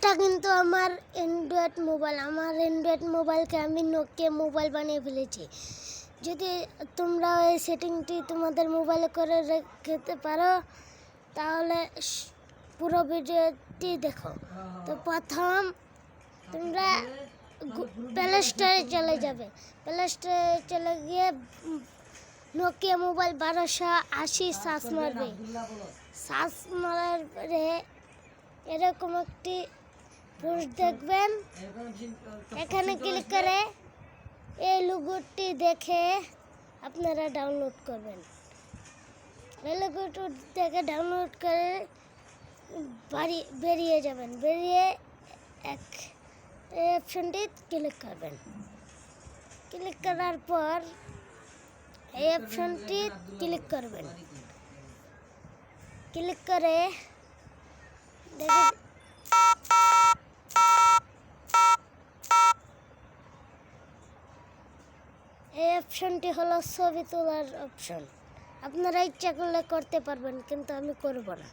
এটা কিন্তু আমার অ্যান্ড্রয়েড মোবাইল। আমার অ্যান্ড্রয়েড মোবাইলকে আমি নোকিয়া মোবাইল বানিয়ে ফেলেছি। যদি তোমরা এই সেটিংটি তোমাদের মোবাইলে করে রেখে পারো তাহলে পুরো ভিডিওটি দেখো। তো প্রথম তোমরা প্লে স্টোরে চলে যাবে। প্লে স্টোরে চলে গিয়ে নোকিয়া মোবাইল 1280 সার্চ মারবে। সার্চ মারার পরে এরকম একটি পোস্ট দেখবেন, এখানে ক্লিক করে এই লোগোটি দেখে আপনারা ডাউনলোড করবেন। এই লোগোটি দেখে ডাউনলোড করে বেরিয়ে যাবেন। বেরিয়ে এই অপশনটি ক্লিক করবেন। ক্লিক করার পর এই অপশনটি ক্লিক করবেন। ক্লিক করে দেখেন এই অপশনটি হলো ছবি তোলার অপশন। আপনারা ইচ্ছা করলে করতে পারবেন, কিন্তু আমি করব না।